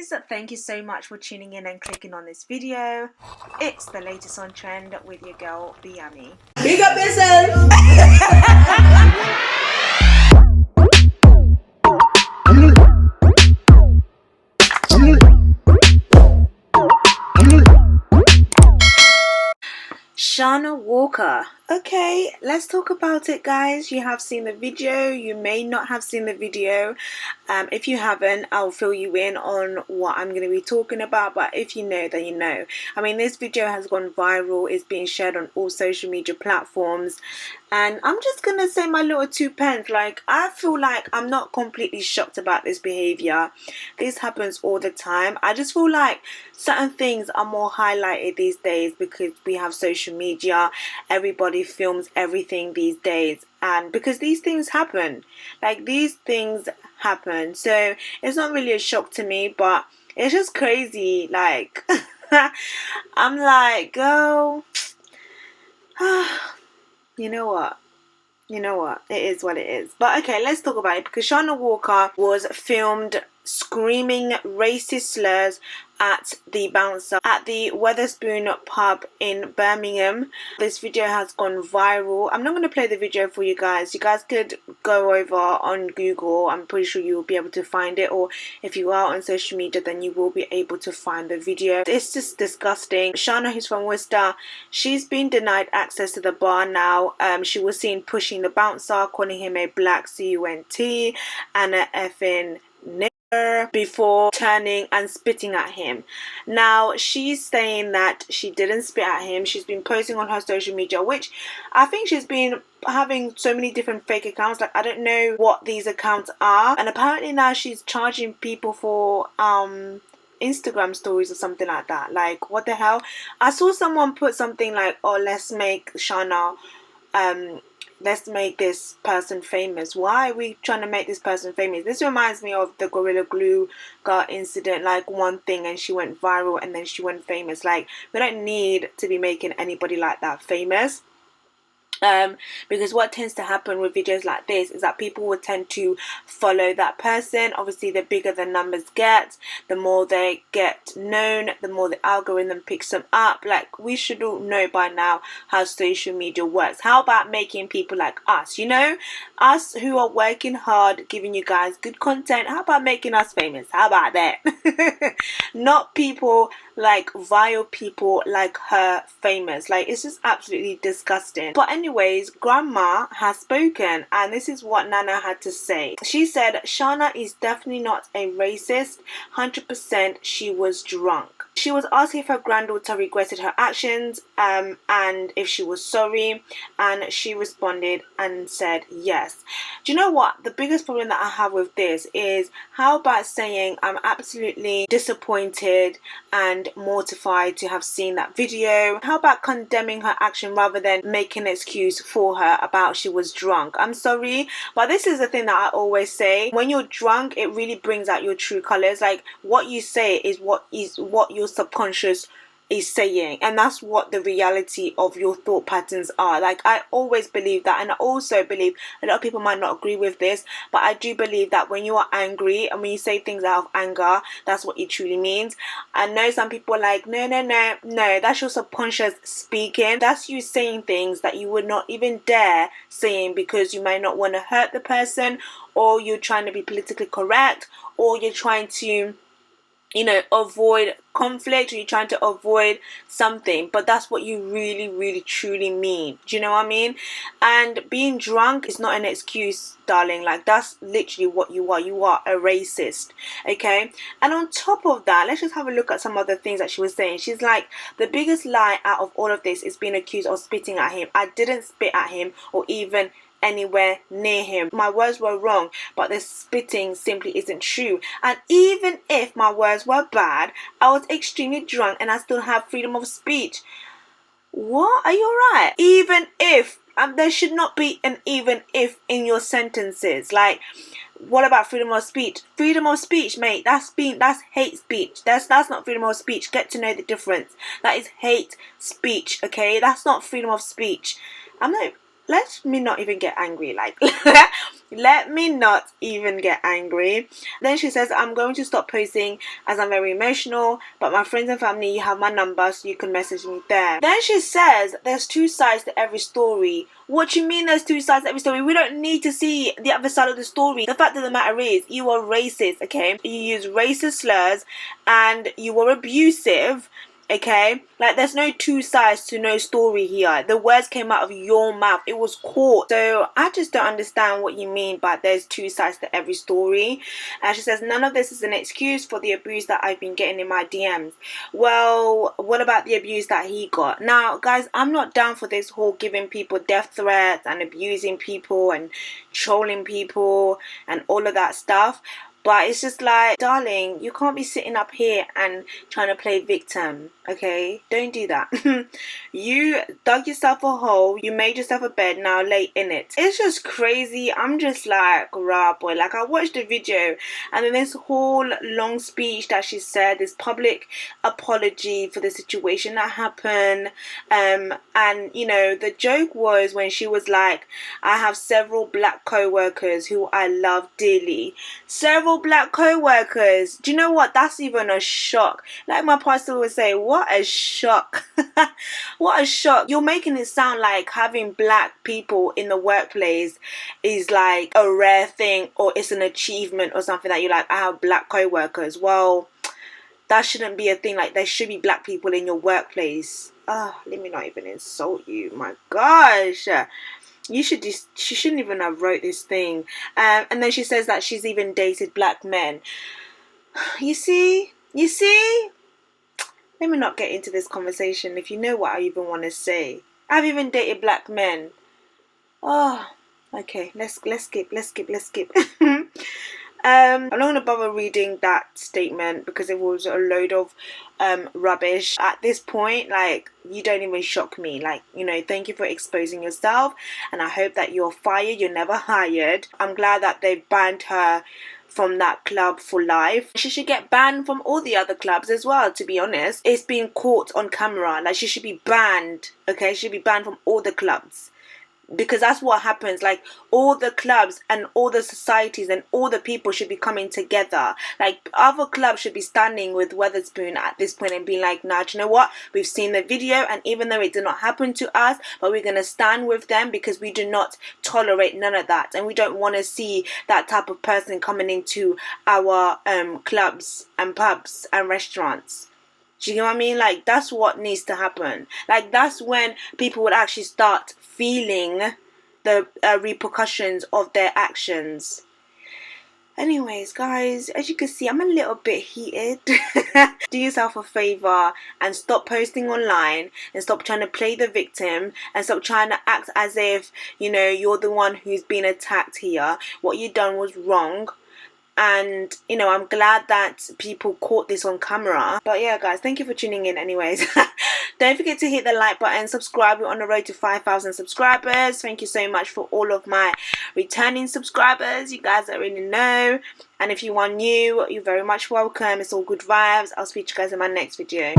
guys, thank you so much for tuning in and clicking on this video. It's the latest on trend with your girl Biami. Big up yourself. Shauna Walker. Okay, let's talk about it, guys. You have seen the video, you may not have seen the video. If you haven't, I'll fill you in on what I'm going to be talking about, but if you know, then you know. I mean, this video has gone viral, it's being shared on all social media platforms, and I'm just going to say my little 2 pence. Like, I feel like I'm not completely shocked about this behavior. This happens all the time. I just feel like certain things are more highlighted these days because we have social media. Everybody films everything these days, and because these things happen, like these things happen, so it's not really a shock to me, but it's just crazy. Like I'm like, girl, you know what, it is what it is. But okay, let's talk about it, because Shauna Walker was filmed screaming racist slurs at the bouncer at the Wetherspoon pub in Birmingham. This video has gone viral. I'm not going to play the video for you guys. You guys could go over on Google. I'm pretty sure you will be able to find it, or if you are on social media, then you will be able to find the video. It's just disgusting. Shauna, who's from Worcester, she's been denied access to the bar now. She was seen pushing the bouncer, calling him a black cunt and a effing nigger before turning and spitting at him. Now, she's saying that she didn't spit at him. She's been posting on her social media, which I think she's been having so many different fake accounts. Like, I don't know what these accounts are, and apparently now she's charging people for Instagram stories or something like that. Like, what the hell? I saw someone put something like, oh, let's make Shauna let's make this person famous. Why are we trying to make this person famous? This reminds me of the Gorilla Glue girl incident. Like, one thing and she went viral and then she went famous. Like, we don't need to be making anybody like that famous. Because what tends to happen with videos like this is that people will tend to follow that person. Obviously, the bigger the numbers get, the more they get known, the more the algorithm picks them up. Like, we should all know by now how social media works. How about making people like us, you know, us who are working hard, giving you guys good content? How about making us famous? How about that? Not people like vile people like her famous. Like, it's just absolutely disgusting. But anyways, grandma has spoken, and this is what Nana had to say. She said Shauna is definitely not a racist. 100% she was drunk. She was asked if her granddaughter regretted her actions and if she was sorry, and she responded and said yes. Do you know what? The biggest problem that I have with this is, how about saying I'm absolutely disappointed and mortified to have seen that video? How about condemning her action rather than making an excuse for her about she was drunk? I'm sorry, but this is the thing that I always say. When you're drunk, it really brings out your true colors. Like, what you say is what your subconscious is saying, and that's what the reality of your thought patterns are. Like, I always believe that, and I also believe a lot of people might not agree with this, but I do believe that when you are angry and when you say things out of anger, that's what it truly means. I know some people are like, no, that's your subconscious speaking. That's you saying things that you would not even dare saying because you might not want to hurt the person, or you're trying to be politically correct, or you're trying to, you know, avoid conflict, or you're trying to avoid something, but that's what you really truly mean. Do you know what I mean? And being drunk is not an excuse, darling. Like, that's literally what you are. You are a racist, okay? And on top of that, let's just have a look at some other things that she was saying. She's like, the biggest lie out of all of this is being accused of spitting at him. I didn't spit at him or even anywhere near him. My words were wrong, but the spitting simply isn't true. And even if my words were bad, I was extremely drunk and I still have freedom of speech. What? Are you alright? Even if, there should not be an even if in your sentences. Like, what about freedom of speech? Freedom of speech, mate, that's hate speech. That's not freedom of speech. Get to know the difference. That is hate speech, okay? That's not freedom of speech. Let me not even get angry. Like, Let me not even get angry. Then she says, I'm going to stop posting as I'm very emotional, but my friends and family, you have my number so you can message me there. Then she says, there's two sides to every story. What do you mean there's two sides to every story? We don't need to see the other side of the story. The fact of the matter is, you are racist, okay? You use racist slurs and you were abusive. Okay, like there's no two sides to no story here. The words came out of your mouth. It was caught. So I just don't understand what you mean by there's two sides to every story. And she says none of this is an excuse for the abuse that I've been getting in my DMs. Well, what about the abuse that he got? Now, guys, I'm not down for this whole giving people death threats and abusing people and trolling people and all of that stuff. But it's just like, darling, you can't be sitting up here and trying to play victim, okay? Don't do that. You dug yourself a hole, you made yourself a bed, now lay in it. It's just crazy. I'm just like, rah, boy. Like, I watched the video, and then this whole long speech that she said, this public apology for the situation that happened. And, you know, the joke was when she was like, I have several black co-workers who I love dearly. Several black co-workers. Do you know what? That's even a shock. Like my pastor would say, what a shock. What a shock. You're making it sound like having black people in the workplace is like a rare thing, or it's an achievement or something that you're like, I have black co-workers. Well, that shouldn't be a thing. Like, there should be black people in your workplace. Let me not even insult you. My gosh. She shouldn't even have wrote this thing. And then she says that she's even dated black men. You see? Let me not get into this conversation if you know what I even want to say. I've even dated black men. Oh, okay. Let's skip. I'm not going to bother reading that statement because it was a load of rubbish. At this point, like, you don't even shock me. Like, you know, thank you for exposing yourself, and I hope that you're fired, you're never hired. I'm glad that they've banned her from that club for life. She should get banned from all the other clubs as well, to be honest. It's being caught on camera. Like, she should be banned, okay? She should be banned from all the clubs. Because that's what happens. Like, all the clubs and all the societies and all the people should be coming together. Like, other clubs should be standing with Weatherspoon at this point and being like, nah, do you know what? We've seen the video, and even though it did not happen to us, but we're going to stand with them because we do not tolerate none of that. And we don't want to see that type of person coming into our clubs and pubs and restaurants. Do you know what I mean? Like, that's what needs to happen. Like, that's when people would actually start feeling the repercussions of their actions. Anyways, guys, as you can see, I'm a little bit heated. Do yourself a favor and stop posting online, and stop trying to play the victim, and stop trying to act as if, you know, you're the one who's been attacked here. What you done was wrong. And, you know, I'm glad that people caught this on camera. But yeah, guys, thank you for tuning in anyways. Don't forget to hit the like button, subscribe. We're on the road to 5,000 subscribers. Thank you so much for all of my returning subscribers. You guys already know. And if you are new, you're very much welcome. It's all good vibes. I'll speak to you guys in my next video.